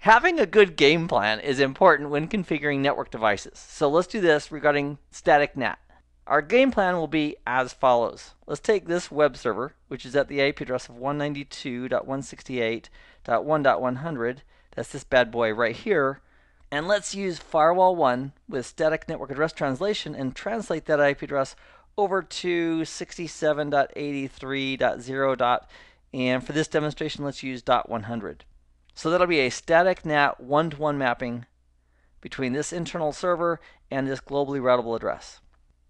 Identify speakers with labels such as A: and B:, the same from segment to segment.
A: Having a good game plan is important when configuring network devices. So let's do this regarding static NAT. Our game plan will be as follows. Let's take this web server, which is at the IP address of 192.168.1.100. That's this bad boy right here. And let's use firewall 1 with static network address translation and translate that IP address over to 67.83.0. And for this demonstration, let's use .100. So that'll be a static NAT one-to-one mapping between this internal server and this globally routable address.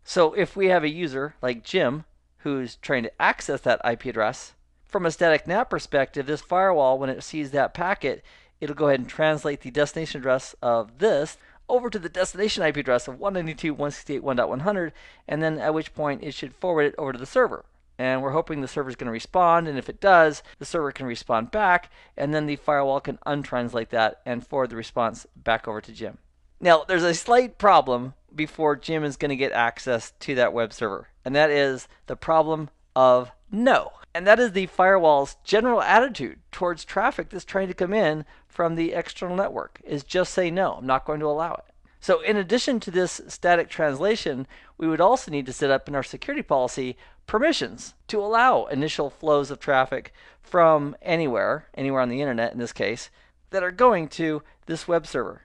A: So if we have a user like Jim who's trying to access that IP address, from a static NAT perspective, this firewall, when it sees that packet, it'll go ahead and translate the destination address of this over to the destination IP address of 192.168.1.100, and then at which point it should forward it over to the server. And we're hoping the server is going to respond, and if it does, the server can respond back, and then the firewall can untranslate that and forward the response back over to Jim. Now, there's a slight problem before Jim is going to get access to that web server, and that is the problem of no. And that is the firewall's general attitude towards traffic that's trying to come in from the external network, is just say no, I'm not going to allow it. So in addition to this static translation, we would also need to set up in our security policy permissions to allow initial flows of traffic from anywhere on the internet in this case, that are going to this web server.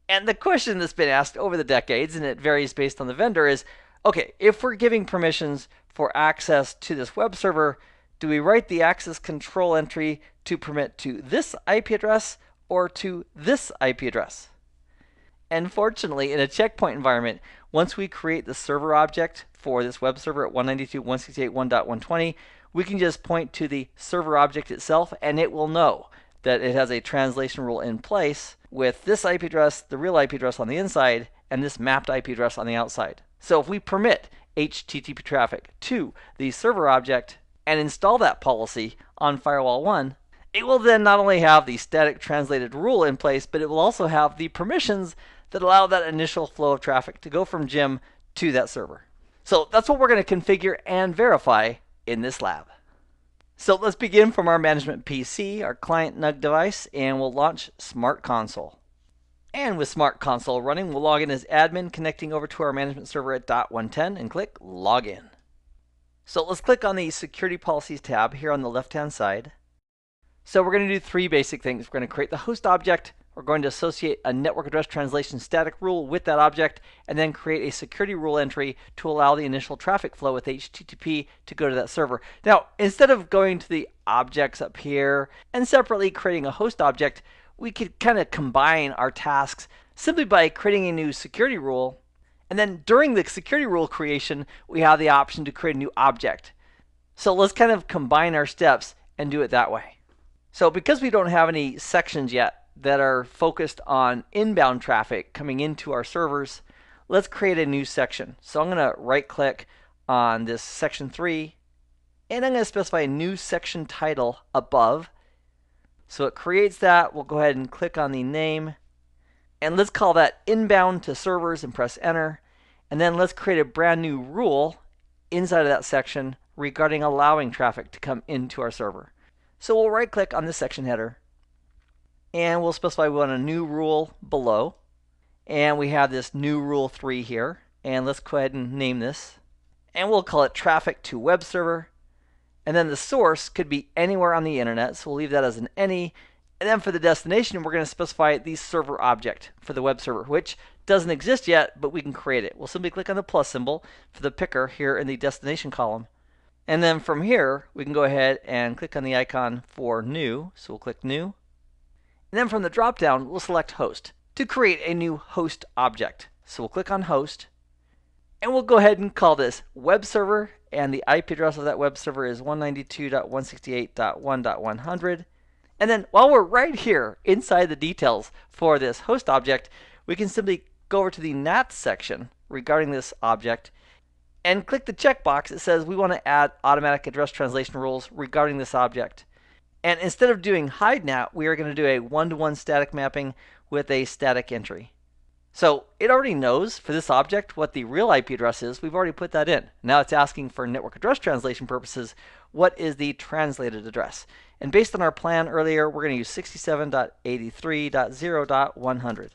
A: And the question that's been asked over the decades, and it varies based on the vendor, is, okay, if we're giving permissions for access to this web server, do we write the access control entry to permit to this IP address or to this IP address? And fortunately, in a checkpoint environment, once we create the server object for this web server at 192.168.1.120, we can just point to the server object itself, and it will know that it has a translation rule in place with this IP address, the real IP address on the inside, and this mapped IP address on the outside. So if we permit HTTP traffic to the server object and install that policy on firewall 1, it will then not only have the static translated rule in place, but it will also have the permissions that allow that initial flow of traffic to go from Jim to that server. So that's what we're going to configure and verify in this lab. So let's begin from our management PC, our client NUG device, and we'll launch Smart Console. And with Smart Console running, we'll log in as admin, connecting over to our management server at .110 and click Login. So let's click on the Security Policies tab here on the left-hand side. So we're going to do three basic things. We're going to create the host object, we're going to associate a network address translation static rule with that object, and then create a security rule entry to allow the initial traffic flow with HTTP to go to that server. Now, instead of going to the objects up here and separately creating a host object, we could kind of combine our tasks simply by creating a new security rule. And then during the security rule creation, we have the option to create a new object. So let's kind of combine our steps and do it that way. So because we don't have any sections yet that are focused on inbound traffic coming into our servers, let's create a new section. So I'm going to right click on this section 3, and I'm going to specify a new section title above. So it creates that. We'll go ahead and click on the name, and let's call that inbound to servers and press enter. And then let's create a brand new rule inside of that section regarding allowing traffic to come into our server. So we'll right click on this section header, and we'll specify we want a new rule below. And we have this new rule 3 here. And let's go ahead and name this. And we'll call it traffic to web server. And then the source could be anywhere on the internet, so we'll leave that as an any. And then for the destination, we're going to specify the server object for the web server, which doesn't exist yet, but we can create it. We'll simply click on the plus symbol for the picker here in the destination column. And then from here, we can go ahead and click on the icon for new. So we'll click new. And then from the drop-down, we'll select host to create a new host object. So we'll click on host, and we'll go ahead and call this web server, and the IP address of that web server is 192.168.1.100. And then while we're right here inside the details for this host object, we can simply go over to the NAT section regarding this object and click the checkbox that says we want to add automatic address translation rules regarding this object. And instead of doing hide NAT, we are going to do a one-to-one static mapping with a static entry. So it already knows for this object what the real IP address is. We've already put that in. Now it's asking for network address translation purposes, what is the translated address? And based on our plan earlier, we're going to use 67.83.0.100.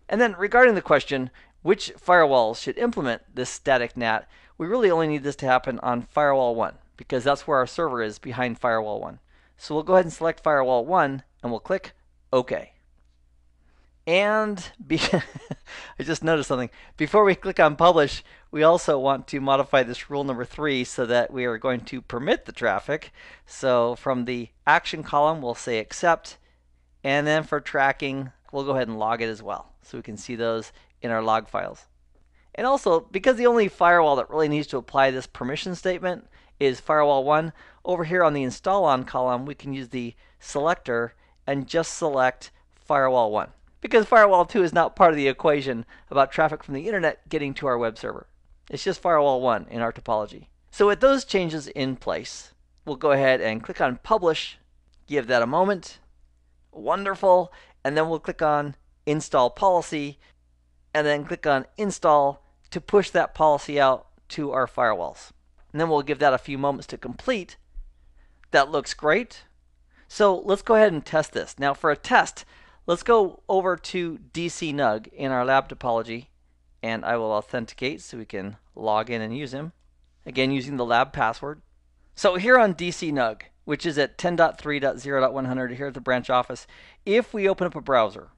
A: And then regarding the question, which firewalls should implement this static NAT, we really only need this to happen on firewall 1, because that's where our server is behind firewall 1. So we'll go ahead and select firewall 1, and we'll click OK. And I just noticed something. Before we click on publish, we also want to modify this rule number 3 so that we are going to permit the traffic. So from the action column, we'll say accept. And then for tracking, we'll go ahead and log it as well, so we can see those in our log files. And also, because the only firewall that really needs to apply this permission statement is firewall 1, over here on the install on column, we can use the selector and just select firewall 1. Because firewall 2 is not part of the equation about traffic from the internet getting to our web server. It's just firewall 1 in our topology. So with those changes in place, we'll go ahead and click on publish, give that a moment. Wonderful. And then we'll click on install policy, and then click on install to push that policy out to our firewalls. And then we'll give that a few moments to complete. That looks great. So let's go ahead and test this. Now for a test, let's go over to DCNUG in our lab topology, and I will authenticate so we can log in and use him. Again, using the lab password. So here on DCNUG, which is at 10.3.0.100 here at the branch office, if we open up a browser,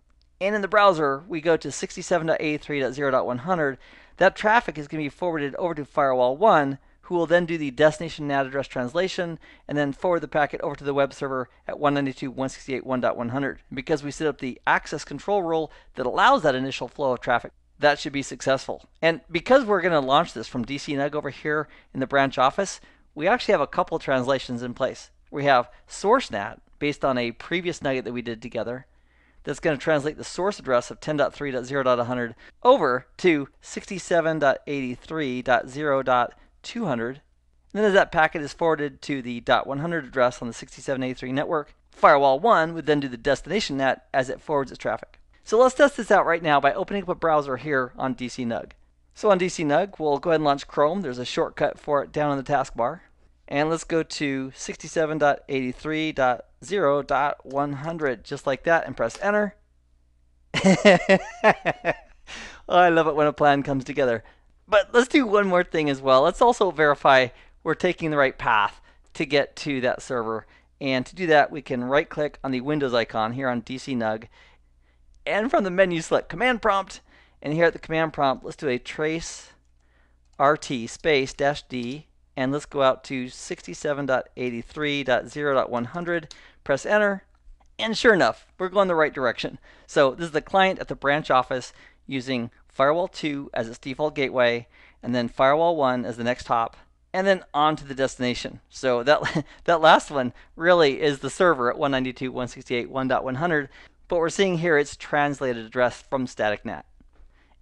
A: and in the browser we go to 67.83.0.100, that traffic is going to be forwarded over to firewall 1, who will then do the destination NAT address translation and then forward the packet over to the web server at 192.168.1.100. Because we set up the access control rule that allows that initial flow of traffic, that should be successful. And because we're going to launch this from DCNUG over here in the branch office, we actually have a couple translations in place. We have source NAT based on a previous nugget that we did together. That's going to translate the source address of 10.3.0.100 over to 67.83.0.200. And then as that packet is forwarded to the .100 address on the 6783 network, firewall 1 would then do the destination NAT as it forwards its traffic. So let's test this out right now by opening up a browser here on DCNUG. So on DCNUG, we'll go ahead and launch Chrome. There's a shortcut for it down on the taskbar. And let's go to 67.83.0.100, just like that, and press enter. Oh, I love it when a plan comes together. But let's do one more thing as well. Let's also verify we're taking the right path to get to that server. And to do that, we can right click on the Windows icon here on DCNUG. And from the menu, select Command Prompt. And here at the Command Prompt, let's do a trace RT space -D. And let's go out to 67.83.0.100. Press enter. And sure enough, we're going the right direction. So this is the client at the branch office using firewall 2 as its default gateway, and then firewall 1 as the next hop, and then on to the destination. So that last one really is the server at 192.168.1.100, but we're seeing here its translated address from static NAT.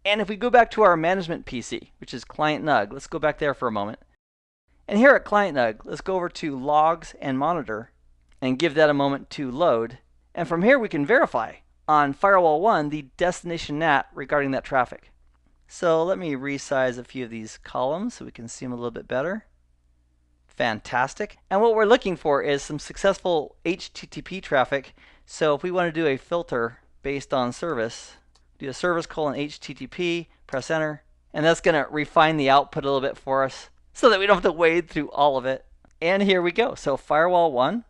A: And if we go back to our management PC, which is client NUG, let's go back there for a moment. And here at client NUG, let's go over to logs and monitor and give that a moment to load. And from here we can verify on firewall 1 the destination NAT regarding that traffic. So let me resize a few of these columns so we can see them a little bit better. Fantastic. And what we're looking for is some successful HTTP traffic. So if we want to do a filter based on service, do a service : HTTP, press enter, and that's going to refine the output a little bit for us so that we don't have to wade through all of it. And here we go. So firewall 1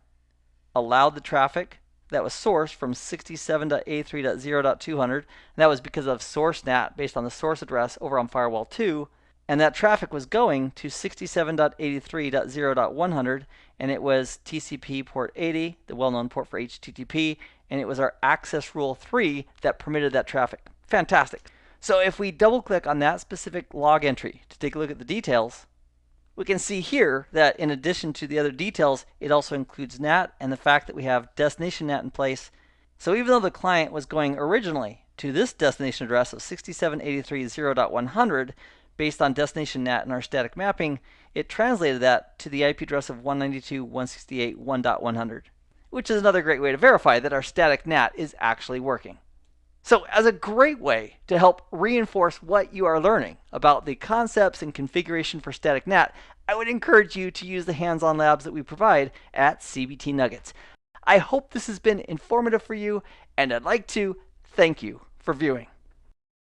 A: allowed the traffic that was sourced from 67.83.0.200, and that was because of source NAT based on the source address over on firewall 2, and that traffic was going to 67.83.0.100, and it was TCP port 80, the well-known port for HTTP, and it was our access rule 3 that permitted that traffic. Fantastic. So if we double click on that specific log entry to take a look at the details, we can see here that in addition to the other details, it also includes NAT and the fact that we have destination NAT in place. So even though the client was going originally to this destination address of 67.83.0.100 based on destination NAT in our static mapping, it translated that to the IP address of 192.168.1.100, which is another great way to verify that our static NAT is actually working. So as a great way to help reinforce what you are learning about the concepts and configuration for static NAT, I would encourage you to use the hands-on labs that we provide at CBT Nuggets. I hope this has been informative for you, and I'd like to thank you for viewing.